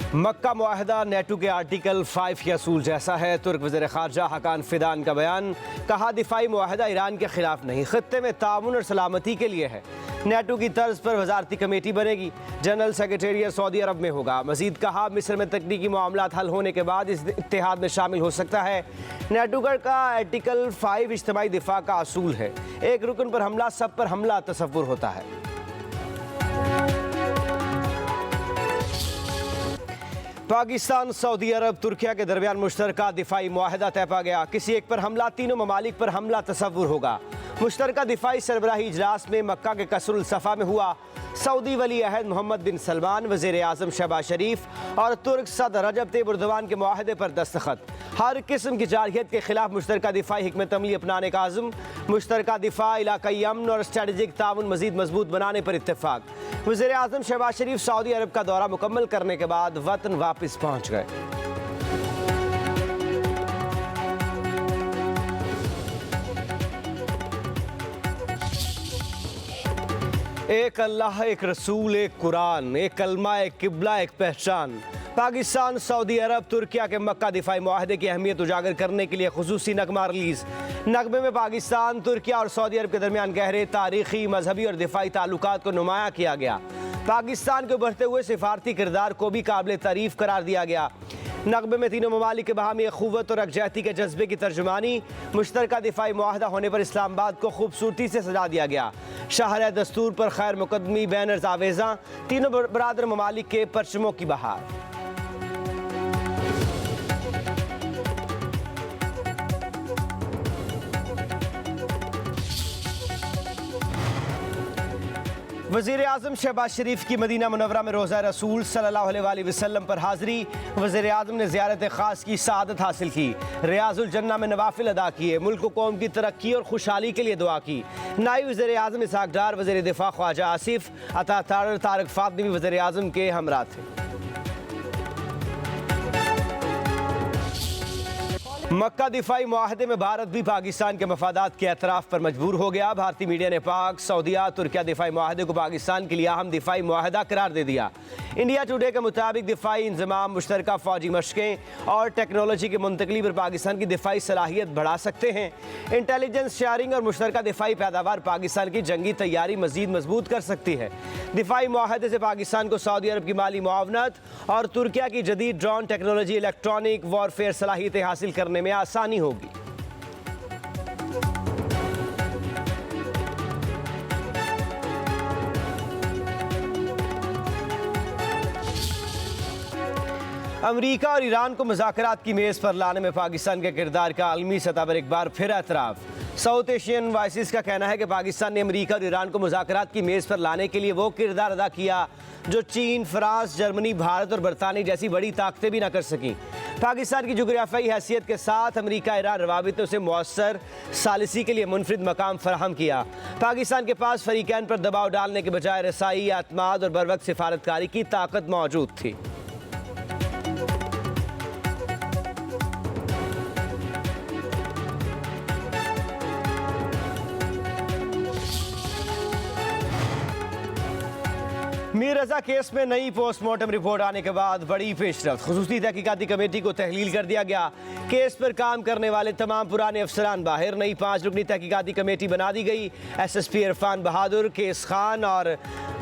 मक्का मुआहदा NATO के article 5 के असूल जैसा है। तुर्क वज़ीर ख़ारजा हकान फ़िदान का बयान, कहा दिफाई मुआहदा ईरान के ख़िलाफ़ नहीं, ख़ित्ते में ताउन और सलामती के लिए है। नेटो की तर्ज पर वज़ारती कमेटी बनेगी, जनरल सेक्रेटेरिएट सऊदी अरब में होगा। मज़ीद कहा, मिस्र में तकनीकी मामलात हल होने के बाद इस इत्तेहाद में शामिल हो सकता है। नेटो का आर्टिकल 5 इज्तिमाई दिफा का असूल है। एक रुकन पर हमला सब पर हमला तसव्वुर होता है। पाकिस्तान, सऊदी अरब, तुर्किया के दरमियान मुश्तरका दिफाई मुआहदा तय पा गया। किसी एक पर हमला तीनों ममालिक पर हमला तसव्वुर होगा। मुश्तरका दिफाई सरबराही इजलास में मक्का के कसरुल सफ़ा में हुआ। सऊदी वली अहद मोहम्मद बिन सलमान, वज़ीर आज़म शहबाज शरीफ और तुर्क सदर रजब तैयब एर्दोगान के मुआहदे पर दस्तखत। हर किस्म की जारहियत के खिलाफ मुश्तरका दिफाई हिकमत अमली अपनाने का आज़म। मुश्तरका दिफा, इलाकाई अमन और स्ट्रेटजिक ताउन मज़ीद मजबूत बनाने पर इत्तेफाक। वज़ीर आज़म शहबाज शरीफ सऊदी अरब का दौरा मुकम्मल करने के बाद वतन वापस पहुँच गए। एक अल्लाह, एक रसूल, एक कुरान, एक कलमा, एक किबला, एक पहचान। पाकिस्तान, सऊदी अरब, तुर्किया के मक्का दिफाई मुआहदे की अहमियत उजागर करने के लिए खुसूसी नगमा रिलीज़। नगमे में पाकिस्तान, तुर्किया और सऊदी अरब के दरमियान गहरे तारीखी, मजहबी और दिफाई ताल्लुकात को नुमाया किया गया। पाकिस्तान के उभरते हुए सिफारती किरदार को भी काबिल तारीफ करार दिया गया। नगमे में तीनों ममालिक के बाहमी अखुव्वत और यकजहती के जज्बे की तर्जुमानी। मुश्तरका दिफाई मुआहदा होने पर इस्लामाबाद को खूबसूरती से सजा दिया गया। शहर दस्तूर पर खैर मुकदमी, बैनर्स आवेज़ा, तीनों बरादर ममालिक के परचमों की बहार। वज़ीर आज़म शहबाज शरीफ की मदीना मुनव्वरा में रोज़ा रसूल सल्लल्लाहु अलैहि वसल्लम पर हाज़री। वज़ीर आज़म ने ज़ियारत ख़ास की सआदत हासिल की। रियाज़ुल जन्ना में नवाफिल अदा किए। मुल्क व कौम की तरक्की और खुशहाली के लिए दुआ की। नायब वज़ीर आज़म इसहाक़ डार, वज़ीर दिफ़ा ख्वाजा आसिफ अता तारक फ़ातमी भी वज़ीर आज़म के हमरा थे। मक्का दिफाई मुआहदे में भारत भी पाकिस्तान के मफादात के एतराफ़ पर मजबूर हो गया। भारतीय मीडिया ने पाक, सऊदीया, तुर्किया दिफाई मुआहदे को पाकिस्तान के लिए अहम दिफाई मुआहदा करार दे दिया। इंडिया टुडे के मुताबिक दिफाई इंज़माम, मुश्तरका फ़ौजी मशक़ें और टेक्नोलॉजी की मुंतकली पर पाकिस्तान की दिफाई सलाहियत बढ़ा सकते हैं। इंटेलिजेंस शेयरिंग और मुश्तरका दिफाई पैदावार पाकिस्तान की जंगी तैयारी मज़ीद मजबूत कर सकती है। दिफाई मुआहदे से पाकिस्तान को सऊदी अरब की माली मुआवनत और तुर्किया की जदीद ड्रोन टेक्नोलॉजी, इलेक्ट्रॉनिक वॉरफेयर सलाहियतें हासिल करने में आसानी होगी। अमेरिका और ईरान को मुज़ाकरात की मेज़ पर लाने में पाकिस्तान के किरदार का आलमी सतह पर एक बार फिर एतराफ़। साउथ एशियन वॉइसेस का कहना है कि पाकिस्तान ने अमेरिका और ईरान को मुज़ाकरात की मेज़ पर लाने के लिए वो किरदार अदा किया जो चीन, फ्रांस, जर्मनी, भारत और बरतानिया जैसी बड़ी ताकतें भी न कर सकीं। पाकिस्तान की जुग्राफियाई हैसियत के साथ अमेरिका ईरान रवाबितों से मौसर सालिसी के लिए मुनफरिद मकाम फराहम किया। पाकिस्तान के पास फरीकैन पर दबाव डालने के बजाय रसाई, अतमाद और बरवक्त सिफारतकारी की ताकत मौजूद थी। मीर रजा केस में नई पोस्टमार्टम रिपोर्ट आने के बाद बड़ी पेशरफ्त। खुसूसी तहकीकाती कमेटी को तहलील कर दिया गया। केस पर काम करने वाले तमाम पुराने अफसरान बाहर। नई 5 रुकनी तहकीकाती कमेटी बना दी गई। SSP इरफान बहादुर, केस खान और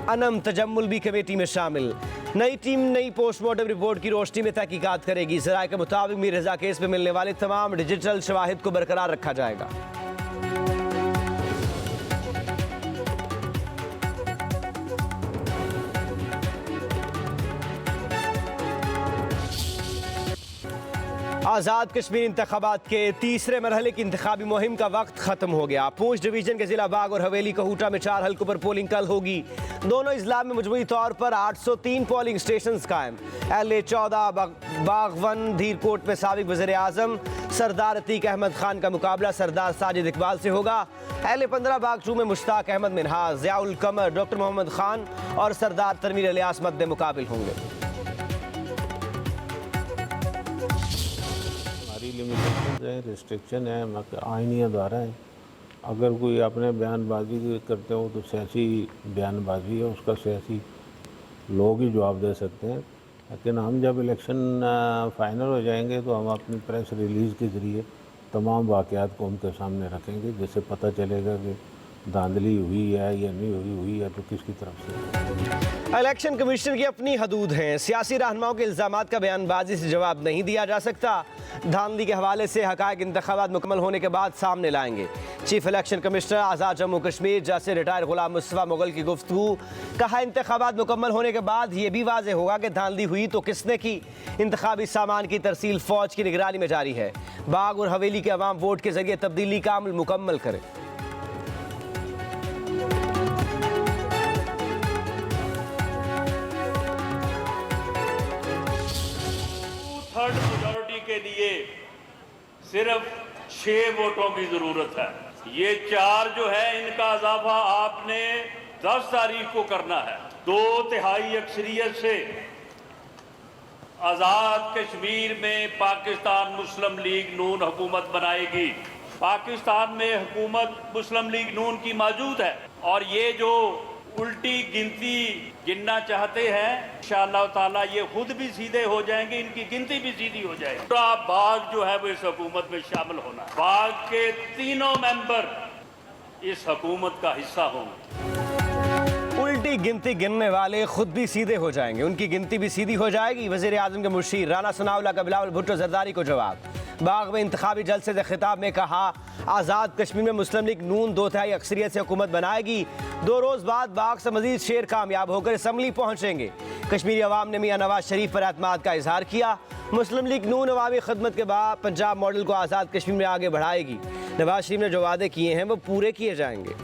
अनम तजम्मुल भी कमेटी में शामिल। नई टीम नई पोस्टमार्टम रिपोर्ट की रोशनी में तहकीकात करेगी। ज़राए के मुताबिक मीर रजा केस में मिलने वाले तमाम डिजिटल शवाहिद को बरकरार रखा जाएगा। आज़ाद कश्मीर इंतखाबात के तीसरे मरहले की इंतखाबी मुहिम का वक्त ख़त्म हो गया। पूंछ डिवीज़न के ज़िला बाग और हवेली कहूटा में 4 हल्कों पर पोलिंग कल होगी। दोनों अजला में मजमूई तौर पर 803 पोलिंग स्टेशन कायम। LA 14 बागवन धीरकोट में साबिक वज़ीर आज़म सरदार अतीक अहमद खान का मुकाबला सरदार साजिद इकबाल से होगा। LA 15 बाग 2 में मुश्ताक अहमद मिनहाज, ज़ियाउल कमर, डॉक्टर मोहम्मद खान और सरदार तनवीर इलियास मद्दे मुकाबिल होंगे। लिमिटेशंस हैं, रिस्ट्रिक्शन है, आइनी अदारा है। अगर कोई अपने बयानबाजी करते हो तो सियासी बयानबाजी है, उसका सियासी लोग ही जवाब दे सकते हैं। लेकिन हम जब इलेक्शन फाइनल हो जाएंगे तो हम अपनी प्रेस रिलीज़ के ज़रिए तमाम वाक़यात को उनके सामने रखेंगे, जिससे पता चलेगा कि धांधली हुई है या नहीं हुई है तो किसकी तरफ से। इलेक्शन कमीशन की अपनी हदूद हैं। सियासी रहनुमाओं के इल्ज़ामात का बयानबाजी से जवाब नहीं दिया जा सकता। धांधली के हवाले से हक़ाइक़ इंतख़ाबात मुकम्मल होने के बाद सामने लाएंगे। चीफ इलेक्शन कमिश्नर आज़ाद जम्मू कश्मीर जैसे रिटायर गुलाम मुस्तफ़ा मुगल की गुफ्तगू। कहा इंतख़ाबात मुकम्मल होने के बाद ये भी वाज़ेह होगा कि धांधली हुई तो किसने की। इंतख़ाबी सामान की तरसील फ़ौज की निगरानी में जारी है। बाग और हवेली के अवाम वोट के ज़रिए तब्दीली का अमल मुकम्मल करें। थर्ड मेजॉरिटी के लिए सिर्फ 6 वोटों की जरूरत है। ये 4 जो है इनका इजाफा आपने 10 तारीख को करना है। 2/3 अक्सरियत से आज़ाद कश्मीर में पाकिस्तान मुस्लिम लीग नून हुकूमत बनाएगी। पाकिस्तान में हुकूमत मुस्लिम लीग नून की मौजूद है और ये जो उल्टी गिनती गिनना चाहते हैं इंशाअल्लाह ताला ये खुद भी सीधे हो जाएंगे, इनकी गिनती भी सीधी हो जाएगी। पूरा बाग जो है वो इस हुकूमत में शामिल होना है। बाग के तीनों मेंबर इस हुकूमत का हिस्सा होंगे। उल्टी गिनती गिनने वाले खुद भी सीधे हो जाएंगे, उनकी गिनती भी सीधी हो जाएगी। वज़ीर आज़म के मुशीर राना सनाउल्लाह का बिलावल भुट्टो जरदारी को जवाब। बाग में इंतखाबी जलसे से खिताब में कहा आज़ाद कश्मीर में मुस्लिम लीग नून 2/3 अक्सरियत से हुकूमत बनाएगी। 2 रोज़ बाद बाग से मजीद शेर कामयाब होकर असम्बली पहुँचेंगे। कश्मीरी अवाम ने मियाँ नवाज शरीफ पर एतमाद का इजहार किया। मुस्लिम लीग नून अवामी खदमत के बाद पंजाब मॉडल को आज़ाद कश्मीर में आगे बढ़ाएगी। नवाज शरीफ ने जो वादे किए हैं वो पूरे किए जाएंगे।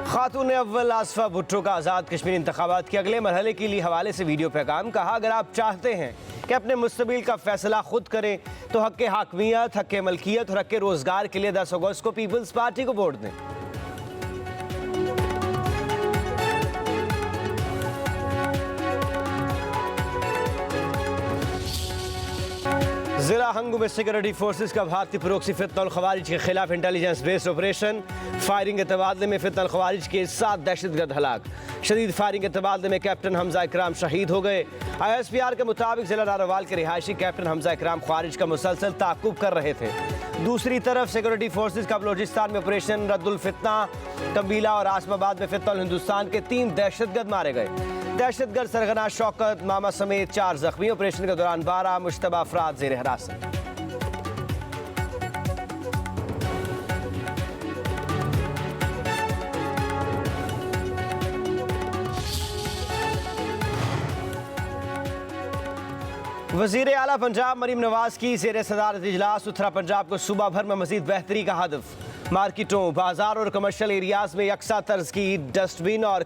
खातून अव्वल आसफा भुट्टो का आज़ाद कश्मीर इंतखाबात के अगले मरहले के लिए हवाले से वीडियो पैगाम। कहा अगर आप चाहते हैं कि अपने मुस्तकबिल का फैसला खुद करें तो हक़ हाकमियत, हक़ मलकियत और हक़ रोज़गार के लिए 10 अगस्त को पीपल्स पार्टी को वोट दें। ज़िला हंगू में सिक्योरिटी फोर्सेस का भारतीय प्रोक्सी फितनल खवारिज के खिलाफ इंटेलिजेंस बेस्ड ऑपरेशन। फायरिंग के तबादले में फितनल खवारिज के 7 दहशतगर्द हलाक। शदीद फायरिंग के तबादले में कैप्टन हमजा इकराम शहीद हो गए। ISPR के मुताबिक जिला नारोवाल के रिहायशी कैप्टन हमजा इकराम खवारिज का मुसलसल ताक़ुब कर रहे थे। दूसरी तरफ सिक्योरिटी फोर्सेस का बलोचिस्तान में ऑपरेशन रद्दुल फितना, कबीला और आसमाबाद में फितनल हिंदुस्तान के 3 दहशतगर्द मारे गए। दहशतगर्द सरगना शौकत मामा समेत 4 जख्मी। ऑपरेशन के दौरान 12 मुश्तबा अफराद ज़ेर हिरासत। वज़ीर आला पंजाब मरीम नवाज की ज़ेर सदारत इजलास। उत्तरा पंजाब को सूबा भर में मज़ीद बेहतरी का हदफ। मार्केटों, बाजार और कमर्शल एरियाज़ में यकसा तर्ज की डस्टबिन और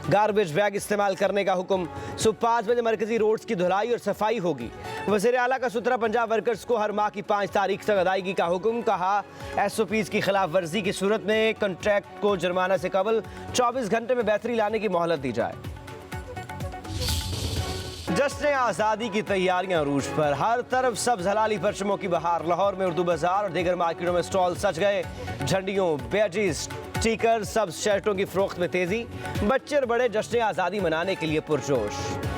गार्बेज बैग इस्तेमाल करने का हुक्म। सुबह 5 बजे मरकजी रोड्स की धुलाई और सफाई होगी। वज़ीर आला का उत्तरा पंजाब वर्कर्स को हर माह की 5 तारीख तक अदायगी का हुक्म। कहा SOPs की खिलाफ वर्जी की सूरत में कॉन्ट्रैक्ट को जुर्माना से कबल 24 घंटे में बेहतरी लाने की मोहलत दी जाए। जश्न आज़ादी की तैयारियां अरूज पर। हर तरफ सब्ज़ हलाली परचमों की बहार। लाहौर में उर्दू बाजार और दीगर मार्केटों में स्टॉल सज गए। झंडियों, बैजेस, स्टिकर, सब्ज़ शर्टों की फरोख्त में तेज़ी। बच्चे और बड़े जश्न आज़ादी मनाने के लिए पुरजोश।